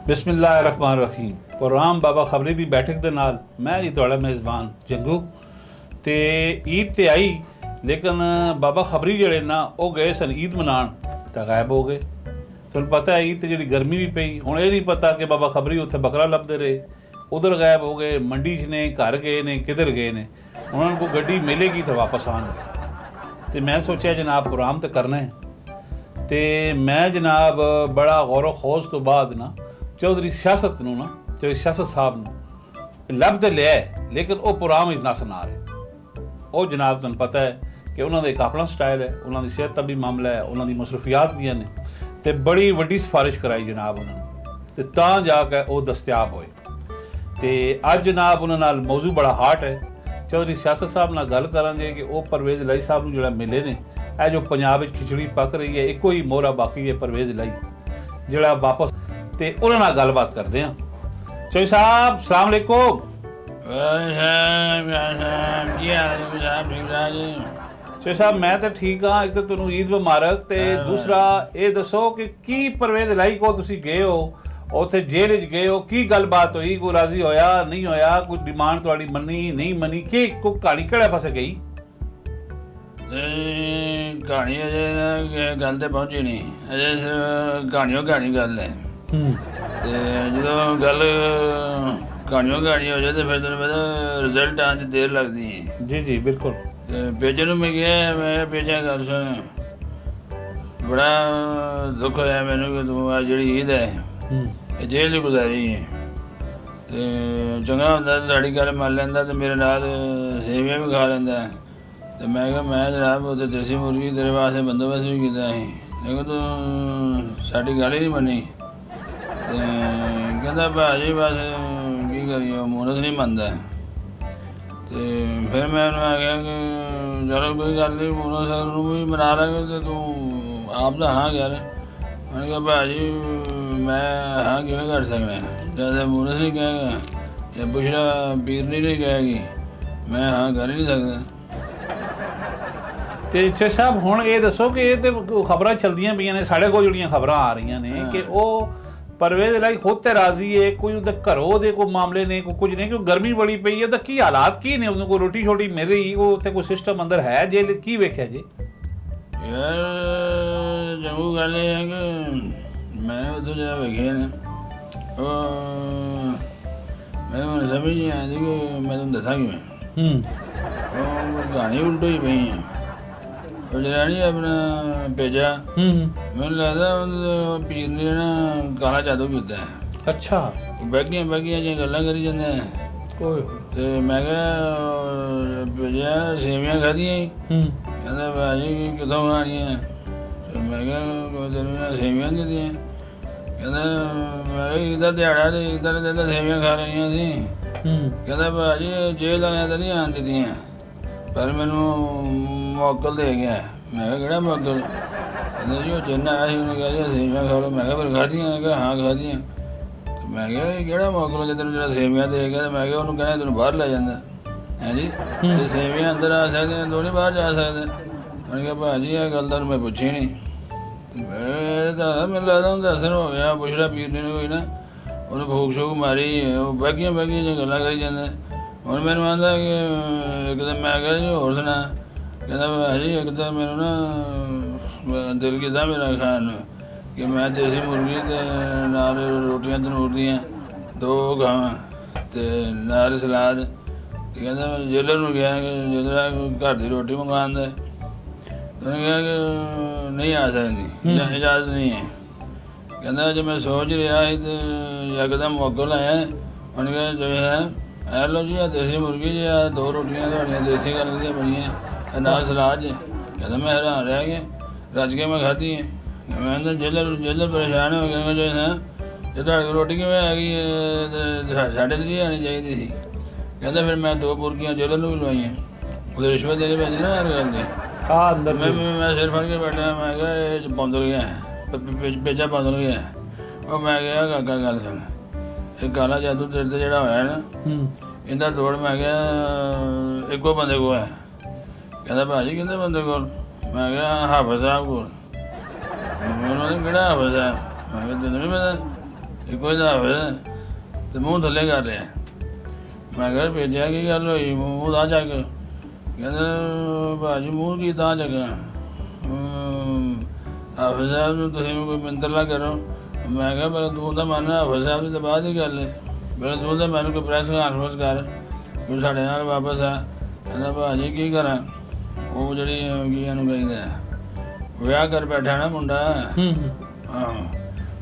बिस्मिल्लाहिर्रहमानिर्रहीम। प्रोग्राम बाबा खबरी की बैठक के नाल मैं जी तुहाड़ा मेज़बान जंगू। तो ईद तो आई लेकिन बाबा खबरी जड़े ना वो गए सन ईद मनान तो गायब हो गए। तुहानूं पता है ईद जी गर्मी भी पई, हुण ये नहीं पता कि बाबा खबरी उत्थे बकरा लभदे रहे, उधर गायब हो गए, मंडी च ने, घर गए ने, किधर गए ने। उन्होंने को गड्डी मिलेगी तो वापस आएंगे। तो मैं सोचा जनाब प्रोग्राम तो करना है। तो मैं जनाब बड़ा गौर खोज तो बाद ना चौधरी सियासत नूं ना चौधरी सियासत साहब नूं लभ तो लिया है, लेकिन वो प्रोग्राम इस नस ना रहे। वो जनाब तुहानूं पता है कि उन्होंने एक अपना स्टाइल है, उन्होंने सेहत का भी मामला है, उन्होंने मसरूफियात भी ने। तो बड़ी वड्डी सिफारिश कराई जनाब उन्होंने, तो तां जाके वो दस्तियाब होए। तो अज जनाब उन्होंने नाल मौजू बड़ा हार्ट है। चौधरी सियासत साहब नाल गल करांगे कि वो परवेज़ लाई साहब नूं जिहड़ा मिले ने, ਇਹ जो पंजाब खिचड़ी पक रही है, एको ही मोहरा बाकी है परवेज़ लाई जिहड़ा वापस। तो उन्हां नाल गलबात करते हैं। चौधरी साहब सलाम अलैकुम। चौधरी साहब मैं तो ठीक हाँ। एक तो तुहानूं ईद मुबारक, ते दूसरा ये दसो कि की परवेज़ लाई को तुसीं गए हो, उत्थे जेल च गए हो, की गलबात हुई, कोई राजी होया नहीं होया, कोई डिमांड तुहाड़ी मनी नहीं मनी, की कोई कहानी किहड़े पासे गई? कहानी अजे गल तो पहुंची नहीं, अजे सिर्फ कहानियों गल है। तो जो गल कहानियों हो जाए तो फिर तेन पता रिजल्ट आने च देर लगती है। जी जी बिल्कुल। तो भेजन में गया, मैं भेजा गल सुन, बड़ा दुख होया मैनू कि तू आ जी ईद है जेल च गुजारी है। तो चंगा होंदा साड़ी गल मान लैंदा तो मेरे नाल सेवियां भी खा लैंदा। तो मैं कहा मैं जनाब उत्थे देसी मुर्गी तेरे वास्ते बंदोबस्त भी कीता है, लेकिन तू साडी गल ही नहीं मनी। तो कहता भाजी बस की करिए, मूरत नहीं मनता। तो फिर मैं उन्होंने आख्या कि चलो कोई गल नहीं, मूरत भी मना लांगे। तो तू आप तो हाँ कर। मैंने कहा भाजी मैं हाँ किवें कर सकना, जैसे मूरत नहीं कहेगा या बुशरा पीरनी नहीं कहेगी, मैं हाँ कर ही नहीं सकता। तो चौधरी साहब हुण ये दसो कि ये तो खबरां चलदियां पईयां ने, साढ़े कोल जिहड़ियां खबरां आ रही ने कि वो परवेज़ लाई खुद तो राजी है, कोई उहदे घरों दे कोई मामले ने, कोई कुछ नहीं, क्योंकि गर्मी बड़ी पई है। तो की हालात की ने, उन्होंने कोई रोटी शोटी मिल रही, वो उत्थे कोई सिस्टम अंदर है जेल की वेख्या जी? यार जम्मू गल है कि मैं उधर जा वेखे ना, मैं हुण समझ नहीं आती कि मैं तुहानूं दस्सां किवें। कहानी उल्टो ही पई है। वो जनानी अपना भेजा, मैनूं लगदा पीर ने ना काला जादू कीता है। अच्छा। बैगियां जिहियां गल्लां करी जांदे हैं। तो मैं क्या भेजा सेवियां खादियां ही, कहता भाजी कितों खानियां? तो मैं क्या तेनों सेवियां नहीं दित्तियां? कहता मैं ईदा दिहाड़ा तो ईदा दे दिन सेवियां खा रही सी। कहता भाजी जेल वालियां तो नहीं आन दित्तियां, पर मैनू मोकल दे गया। मैं कहा केड़ा मोकल? कहते जी वो जिन्ना आया ही उन्हें कहा जी सेवियां खा लो। मैं कहा फिर खादियां? मैं कहा हाँ खादियां। तो मैं कहा केड़ा मोकल जो तेन जो सेवियां दे गया? तो मैं कहा उन्होंने कहना तेन बाहर लै जाता है जी, ये सेवियां अंदर आ सकते हैं, दो नहीं बाहर जा सकते। मैंने कहा भाजी यह गल तो मैं पूछी नहीं। तो मैंने लगता उनका असर हो गया, बुशरा पीरनी ने कोई ना उन्हें भूख शूख मारी, वो बैगियां जो गल्लां करी जाते। हुण मैनूं आंदा कि एक दिन मैं कहा जी होर सुना? कहता भाजी एक दिन मैनू ना दिल कीता मेरा खान कि मैं देसी मुर्गी ते नाल रोटियां तंदूर दियां दो खावां ते नाल सलाद। ते कहता मैं जेलर नूं गया कि जेलर घर दी रोटी मंगवान दे। उन्हें कहा कि नहीं आ सकती, इजाज़त नहीं है। कहता जो मैं सोच रहा ही तो यकदम मोकल आया। उन्हें कहा जो है ए लो जी आ देसी मुर्गी जी, आ दो रोटियां थोड़ियां देसी गल दियां बनियां नाल सलाद जी। कहता मैं हैरान रह गया, रज के मैं खाधी है। मैं जेलर परेशान हो गया जो है जो तुहाडी रोटी किवें आ गई साढ़े 3 आनी चाहिए थी। कहता फिर मैं 2 बुरकियां जेलर नूं भी लवाइयां, उधर रिश्वत देनी पैंदी ना हर गल दी। मैं सिर फड़ के बैठा, मैं कहा ये बौंदल गया भेजा बौंदल गया। और मैं गया काका गल सुन, ये काला जादू तेरे ते जिहड़ा होया ना इंदा तोड़ मैं क्या एको बंदे को है। कहता भाजी कितने बंदे को? मैं क्या हाफिज साहब को। मैंने केड़ा हाफिज साहब? मैं क्या तेन नहीं पता? ਇੱਕੋ ਹੀ ਤਾਂ ਹੋਵੇ ਤੇ ਮੂੰਹ ਥੱਲੇ ਕਰ ਲਿਆ। ਮੈਂ ਕਿਹਾ ਭੇਜਿਆ ਕੀ ਗੱਲ ਹੋਈ ਮੂੰਹ ਦਾ ਚੱਕ? ਕਹਿੰਦੇ ਭਾਜੀ ਮੂੰਹ ਕੀ ਤਾਂ ਚੱਕਿਆ? ਹਾਫਿਜ਼ ਸਾਹਿਬ ਨੂੰ ਤੁਸੀਂ ਕੋਈ ਮਿੰਤਰਲਾ ਕਰੋ। ਮੈਂ ਕਿਹਾ ਪਹਿਲਾਂ ਤੂੰ ਤਾਂ ਮੰਨ ਹਾਫਿਜ਼ ਸਾਹਿਬ ਦੀ ਤਾਂ ਬਾਅਦ ਹੀ ਗੱਲ ਹੈ, ਪਹਿਲਾਂ ਤੂੰ ਤਾਂ ਮੈਨੂੰ ਕੋਈ ਪ੍ਰੈਸ ਕਾਨਫਰੰਸ ਕਰ, ਤੂੰ ਸਾਡੇ ਨਾਲ ਵਾਪਸ ਆ। ਕਹਿੰਦਾ ਭਾਜੀ ਕੀ ਕਰਾਂ? ਉਹ ਜਿਹੜੀ ਕੀ ਇਹਨੂੰ ਕਹਿੰਦੇ ਵਿਆਹ ਕਰ ਬੈਠਾ ਨਾ ਮੁੰਡਾ। ਆਹੋ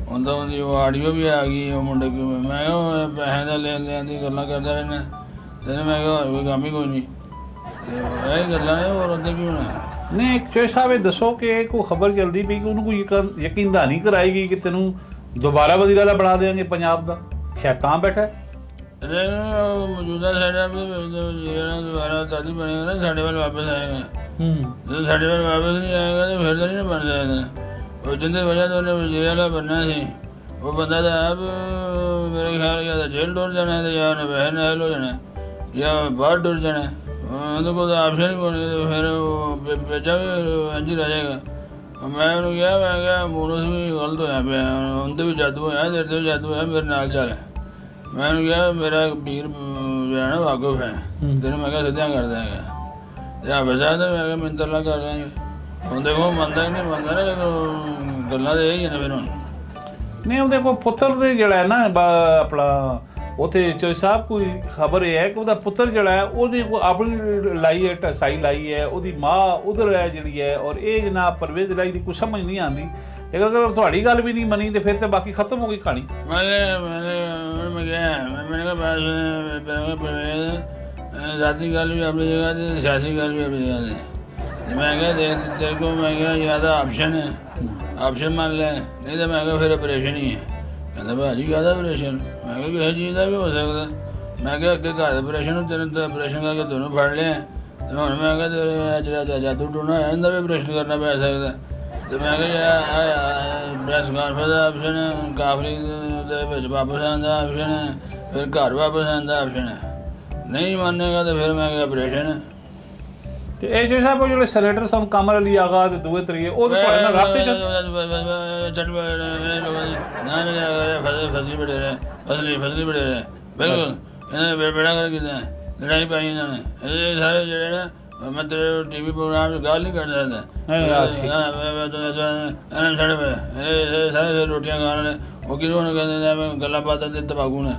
ਹੁਣ ਤਾਂ ਉਹਦੀ ਉਹ ਆਡੀਓ ਵੀ ਆ ਗਈ ਉਹ ਮੁੰਡੇ ਕੀ। ਮੈਂ ਕਿਹਾ ਉਹ ਪੈਸੇ ਦਾ ਲੈਣ ਦੇਣ ਦੀ ਗੱਲਾਂ ਕਰਦਾ ਰਹਿਣਾ ਤੈਨੂੰ। ਮੈਂ ਕਿਹਾ ਹੋਰ ਕੋਈ ਕੰਮ ਹੀ ਕੋਈ ਨਹੀਂ ਤੇ ਇਹ ਗੱਲਾਂ ਨੇ ਹੋਰ ਉਹਦੇ ਕੀ ਹੋਣਾ। ਨਹੀਂ ਚੋਈ ਸਾਹਿਬ ਇਹ ਦੱਸੋ ਕਿ ਕੋਈ ਖਬਰ ਚੱਲਦੀ ਪਈ ਕਿ ਉਹਨੂੰ ਕੋਈ ਯਕੀਨਦਾਨੀ ਕਰਾਏਗੀ ਕਿ ਤੈਨੂੰ ਦੁਬਾਰਾ ਵਜ਼ੀਰ ਆਲਾ ਬਣਾ ਦੇਵਾਂਗੇ ਪੰਜਾਬ ਦਾ, ਸ਼ਾਇਦ ਤਾਂ ਬੈਠਾ ਮੌਜੂਦਾ ਸਾਡਾ ਵੀ ਜਿਹੜਾ ਦੁਬਾਰਾ ਤਾਦੀ ਬਣੇਗਾ ਨਾ ਸਾਡੇ ਵੱਲ ਵਾਪਸ ਆਏਗਾ। ਜਦੋਂ ਸਾਡੇ ਵੱਲ ਵਾਪਸ ਨਹੀਂ ਆਏਗਾ ਤਾਂ ਫਿਰ ਤਾਂ ਨਹੀਂ ਬਣ ਸਕਦਾ। ਉਹ ਜਿਹਦੇ ਵਜ੍ਹਾ ਤੋਂ ਉਹਨੇ ਵਜ਼ੀਰ ਆਲਾ ਬਣਨਾ ਸੀ ਉਹ ਬੰਦਾ ਤਾਂ ਆਪ ਮੇਰੇ ਖਿਆਲ ਜਾਂ ਤਾਂ ਜੇਲ੍ਹ ਡੁੱਲ ਜਾਣਾ ਤੇ ਜਾਂ ਉਹਨੇ ਵੈਸੇ ਨਾਇਲ ਹੋ ਜਾਣਾ ਜਾਂ ਬਾਹਰ ਡੁੱਲ ਜਾਣਾ। ਉਹਦੇ ਕੋਲ ਤਾਂ ਆਪਸ਼ਨ ਹੀ ਕੋਈ ਨਹੀਂ। ਫਿਰ ਉਹ ਬੱਚਾ ਵੀ ਇੰਝ ਹੀ ਰਹਿ ਜਾਏਗਾ। ਮੈਂ ਉਹਨੂੰ ਕਿਹਾ ਮੈਂ ਕਿਹਾ ਮੂਰਸ ਵੀ ਗਲਤ ਹੋਇਆ ਪਿਆ, ਉਹਦੇ ਵੀ ਜਾਦੂ ਹੋਇਆ, ਤੇਰੇ 'ਤੇ ਵੀ ਜਾਦੂ ਹੋਇਆ, ਮੇਰੇ ਨਾਲ ਚੱਲ। ਮੈਂ ਉਹਨੂੰ ਕਿਹਾ ਮੇਰਾ ਵੀਰ ਜਿਹੜਾ ਨਾ ਵਾਕਫ ਹੈ ਤੈਨੂੰ ਮੈਂ ਕਿਹਾ ਸਿੱਧਿਆਂ ਕਰ ਦਿਆਂਗਾ ਤੇ ਹਾਫਿਜ਼ ਸਾਹਿਬ ਦਾ ਮੈਂ ਕਿਹਾ ਮਿੰਤਰਲਾ ਕਰ ਦਿਆਂਗੇ। ਹੁਣ ਦੇਖੋ ਮੰਨਦਾ ਕਿ ਨਹੀਂ ਮੰਨਦਾ ਨਾ, ਲੇਕਿਨ ਗੱਲਾਂ ਤਾਂ ਇਹ ਹੀ ਨੇ ਫਿਰ ਹੁਣ। ਨਹੀਂ ਉਹਦੇ ਕੋਲ ਪੁੱਤਰ ਦੇ ਜਿਹੜਾ ਹੈ ਨਾ ਆਪਣਾ ਉੱਥੇ ਚੋਈ ਸਾਹਿਬ ਕੋਈ ਖਬਰ ਇਹ ਹੈ ਕਿ ਉਹਦਾ ਪੁੱਤਰ ਜਿਹੜਾ ਹੈ ਉਹਦੀ ਆਪਣੀ ਲਾਈ ਹੈ ਢਸਾਈ ਲਾਈ ਹੈ, ਉਹਦੀ ਮਾਂ ਉਧਰ ਹੈ ਜਿਹੜੀ ਹੈ, ਔਰ ਇਹ ਜਨਾਬ ਪਰਵੇਜ਼ ਲਾਈ ਦੀ ਕੁਛ ਸਮਝ ਨਹੀਂ ਆਉਂਦੀ। ਅਗਰ ਤੁਹਾਡੀ ਗੱਲ ਵੀ ਨਹੀਂ ਮੰਨੀ ਤੇ ਫਿਰ ਤਾਂ ਬਾਕੀ ਖਤਮ ਹੋ ਗਈ ਕਹਾਣੀ। ਮੈਂ ਕਿਹਾ ਜ਼ਾਤੀ ਗੱਲ ਵੀ ਆਪਣੀ ਜਗ੍ਹਾ ਤੇ ਸਿਆਸੀ ਗੱਲ ਵੀ ਆਪਣੀ ਜਗ੍ਹਾ ਤੇ। ਮੈਂ ਕਿਹਾ ਦੇਖ ਤੇਰੇ ਕੋਲ ਮੈਂ ਕਿਹਾ ਜਾਂ ਤਾਂ ਆਪਸ਼ਨ ਹੈ, ਆਪਸ਼ਨ ਮੰਨ ਲੈ, ਨਹੀਂ ਤਾਂ ਮੈਂ ਕਿਹਾ ਫਿਰ ਆਪਰੇਸ਼ਨ ਹੀ ਹੈ। ਕਹਿੰਦਾ ਭਾਜੀ ਕਾਹਦਾ ਆਪਰੇਸ਼ਨ? ਮੈਂ ਕਿਹਾ ਕਿਸੇ ਚੀਜ਼ ਦਾ ਵੀ ਹੋ ਸਕਦਾ। ਮੈਂ ਕਿਹਾ ਅੱਗੇ ਘਰ ਆਪਰੇਸ਼ਨ ਤੈਨੂੰ ਤਾਂ ਆਪਰੇਸ਼ਨ ਕਰਕੇ ਤੁਹਾਨੂੰ ਫੜ ਲਿਆ ਤੇ ਹੁਣ ਮੈਂ ਕਿਹਾ ਤੇਰੇ ਜਿਹੜਾ ਜਾਦੂ ਟੂਣਾ ਹੈ ਇਹਦਾ ਵੀ ਆਪਰੇਸ਼ਨ ਕਰਨਾ ਪੈ ਸਕਦਾ। ਤੇ ਮੈਂ ਕਿਹਾ ਪ੍ਰੈਸ ਕਾਨਫਰੰਸ ਦਾ ਆਪਸ਼ਨ, ਕਾਫਰੀ ਦੇ ਵਿੱਚ ਵਾਪਸ ਆਉਣ ਦਾ ਆਪਸ਼ਨ, ਫਿਰ ਘਰ ਵਾਪਸ ਆਉਣ ਦਾ ਆਪਸ਼ਨ ਹੈ। ਨਹੀਂ ਮੰਨੇਗਾ ਤਾਂ ਫਿਰ ਮੈਂ ਕਿਹਾ ਆਪਰੇਸ਼ਨ। ਤੇ ਇਹ ਜੋ ਸਾਹਿਬ ਉਹ ਜਿਹੜੇ ਸੈਨੇਟਰ ਸਨ ਕਮਰ ਅਲੀ ਆਗਾ ਤੇ ਦੂਏ ਤਰੀਏ ਉਹ ਤੁਹਾਡੇ ਨਾਲ ਰਾਬਤੇ ਚ ਫਸਲੀ ਬੜੇ ਰਹੇ, ਫਸਲੀ ਬੜੇ ਰਹੇ ਬਿਲਕੁਲ। ਇਹਨਾਂ ਬੇੜਾ ਕਰ ਕੀਤਾ ਲੜਾਈ ਪਾਈ ਇਹਨਾਂ ਨੇ। ਇਹ ਸਾਰੇ ਜਿਹੜੇ ਨਾ ਮੈਂ ਤੇਰੇ TV ਪ੍ਰੋਗਰਾਮ 'ਚ ਗੱਲ ਨਹੀਂ ਕਰ ਸਕਦਾ। ਸਾਡੇ ਇਹ ਸਾਰੇ ਰੋਟੀਆਂ ਖਾਣ ਵਾਲੇ ਉਹ ਕਿਹਨੂੰ ਉਹਨੂੰ ਕਹਿੰਦੇ ਨੇ ਗੱਲਾਂ ਬਾਤਾਂ ਦੇ ਤਬਾਕੂ ਨੇ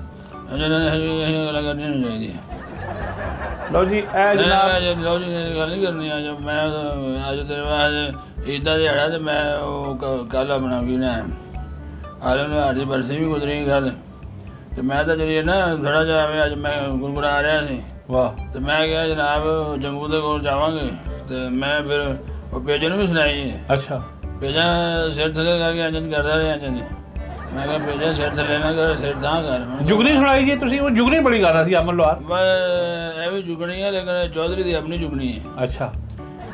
ਇਹ ਗੱਲਾਂ ਕਰਨੀਆਂ ਨਹੀਂ ਚਾਹੀਦੀਆਂ। ਲਓ ਜੀ ਇਹ ਜਨਾਬ ਲਓ ਜੀ ਗੱਲ ਨਹੀਂ ਕਰਨੀ। ਅੱਜ ਤੇਰੇ ਬਾਅਦ ਇੱਦਾਂ ਦਿਹਾੜਾ ਤੇ ਮੈਂ ਉਹ ਕੱਲ੍ਹ ਆਪਣਾ ਕੀ ਨਾ ਆਲਮ ਨਿਹਾਰ ਦੀ ਬਰਸੀ ਵੀ ਗੁਜ਼ਰੀ ਗੱਲ ਤੇ ਮੈਂ ਤਾਂ ਜਿਹੜੀ ਨਾ ਥੋੜ੍ਹਾ ਜਿਹਾ ਐਵੇਂ ਅੱਜ ਮੈਂ ਗੁਣਗੁਣਾ ਰਿਹਾ ਸੀ। ਵਾਹ। ਤੇ ਮੈਂ ਕਿਹਾ ਜਨਾਬ ਜੰਗੂ ਦੇ ਕੋਲ ਜਾਵਾਂਗੇ ਤੇ ਮੈਂ ਫਿਰ ਉਹ ਪੇਜੇ ਨੂੰ ਵੀ ਸੁਣਾਈ। ਅੱਛਾ। ਪੇਜਾ ਸਿਰ ਥੱਲੇ ਕਰਕੇ ਅੰਜਨ ਕਰਦਾ ਰਿਹਾ ਅੰਜਨ। ਮੈਂ ਕਿਹਾ ਪੇਜਾ ਸਿਰ ਥੱਲੇ ਨਾ ਕਰ, ਸਿਰ ਤਾਂ ਕਰ। ਜੁਗਨੀ ਸੁਣਾਈ ਜੀ ਤੁਸੀਂ? ਉਹ ਜੁਗਨੀ ਬੜੀ ਗਾਦਾ ਸੀ ਅਮਨ ਲੋਹਾਰ। ਇਹ ਵੀ ਜੁਗਣੀ ਹੈ ਲੇਕਿਨ ਚੌਧਰੀ ਦੀ ਆਪਣੀ ਜੁਗਣੀ ਹੈ। ਅੱਛਾ।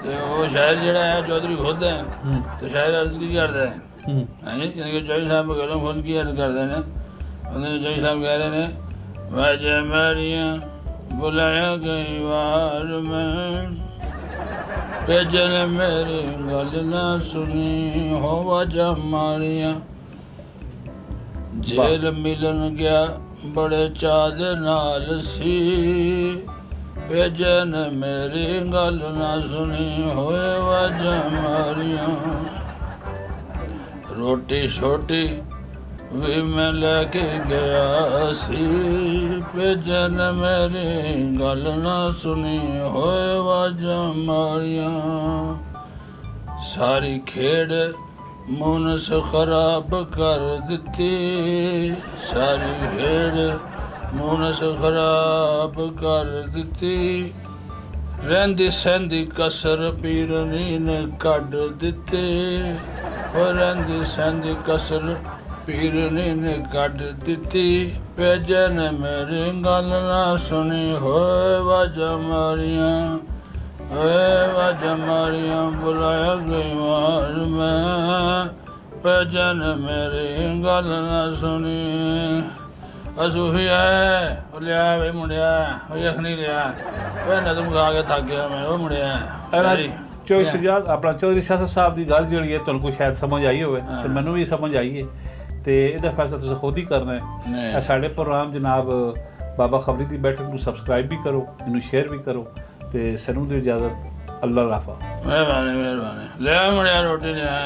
ਤੇ ਉਹ ਸ਼ਾਇਰ ਜਿਹੜਾ ਹੈ ਚੌਧਰੀ ਖੁਦ ਹੈ ਤੇ ਸ਼ਾਇਰ ਅਰਜ਼ ਕੀ ਕਰਦਾ ਹੈ ਹਾਂਜੀ ਕਿ ਚੌਧਰੀ ਸਾਹਿਬ ਕੋਲੋਂ ਖੁਦ ਕੀ ਅਰਜ਼ ਕਰਦੇ ਨੇ। ਉਹਨੇ ਚੌਧਰੀ ਸਾਹਿਬ ਕਹਿ ਰਹੇ ਨੇ ਵਜੇ ਮੇਰੀਆਂ ਬੁਲਾਇਆ ਕਈ ਵਾਰ ਮੈਂ ਭੇਜਣ ਮੇਰੀ ਗੱਲ ਨਾ ਸੁਣੀ ਹੋ ਵਜਾ ਮਾਰੀਆਂ ਜੇਲ ਮਿਲਣ ਗਿਆ ਬੜੇ ਚਾਅ ਦੇ ਨਾਲ ਸੀ ਭੇਜਣ ਮੇਰੀ ਗੱਲ ਨਾ ਸੁਣੀ ਹੋਏ ਵਾਜਾਂ ਮਾਰੀਆਂ ਰੋਟੀ ਛੋਟੀ ਵੀ ਮੈਂ ਲੈ ਕੇ ਗਿਆ ਸੀ ਭੇਜਣ ਮੇਰੀ ਗੱਲ ਨਾ ਸੁਣੀ ਹੋਏ ਵਾਜਾਂ ਮਾਰੀਆਂ ਸਾਰੀ ਖੇਡ ਮੁਨਸ ਖਰਾਬ ਕਰ ਦਿੱਤੀ ਸਾਰੀ ਖੇਡ ਮੁਨਸ ਖਰਾਬ ਕਰ ਦਿੱਤੀ ਰਹਿੰਦੀ ਸਹਿੰਦੀ ਕਸਰ ਪੀਰਨੀ ਨੇ ਕੱਢ ਦਿੱਤੀ ਉਹ ਰਹਿੰਦੀ ਸਹਿੰਦੀ ਕਸਰ ਪੀਰਨੀ ਨੇ ਕੱਢ ਦਿੱਤੀ ਭੇਜਣ ਮੇਰੀ ਗੱਲ ਨਾ ਸੁਣੀ ਹੋਏ ਵਾਜਾਂ ਮਾਰੀਆਂ ਹੋਏ ਵਾਜਾਂ ਮਾਰੀਆਂ ਬੁਲਾਇਆ ਗਈ ਵਾਰ ਮੈਂ ਭੇਜਣ ਮੇਰੀ ਗੱਲ ਨਾ ਸੁਣੀ ਅਸੂਫੀ ਹੈ ਉਹ ਲਿਆ ਵੇ ਮੁੰਡਿਆ ਉਹ ਯਖਨੀ ਲਿਆ ਉਹ ਨਜ਼ਮ ਖਾ ਕੇ ਥੱਕ ਗਿਆ ਮੈਂ ਉਹ ਮੁੰਡਿਆ ਚੌਧਰੀ ਸਜਾਦ ਆਪਣਾ ਚੌਧਰੀ ਸਿਆਸਤ ਸਾਹਿਬ ਦੀ ਗੱਲ ਜਿਹੜੀ ਹੈ ਤੁਹਾਨੂੰ ਕੋਈ ਸ਼ਾਇਦ ਸਮਝ ਆਈ ਹੋਵੇ ਤੇ ਮੈਨੂੰ ਵੀ ਸਮਝ ਆਈ ਹੈ ਤੇ ਇਹਦਾ ਫੈਸਲਾ ਤੁਸੀਂ ਖੁਦ ਹੀ ਕਰਨਾ ਹੈ। ਇਹ ਸਾਡੇ ਪ੍ਰੋਗਰਾਮ ਜਨਾਬ ਬਾਬਾ ਖਬਰੀ ਦੀ ਬੈਠਕ ਨੂੰ ਸਬਸਕ੍ਰਾਈਬ ਵੀ ਕਰੋ, ਇਹਨੂੰ ਸ਼ੇਅਰ ਵੀ ਕਰੋ ਤੇ ਸਾਨੂੰ ਦਿਓ ਇਜਾਜ਼ਤ। ਅੱਲਾ ਰਾਫਾ। ਮਿਹਰਬਾਨੀ ਮਿਹਰਬਾਨੀ। ਲੈ ਮੁੰਡਿਆ ਰੋਟੀ ਲਿਆ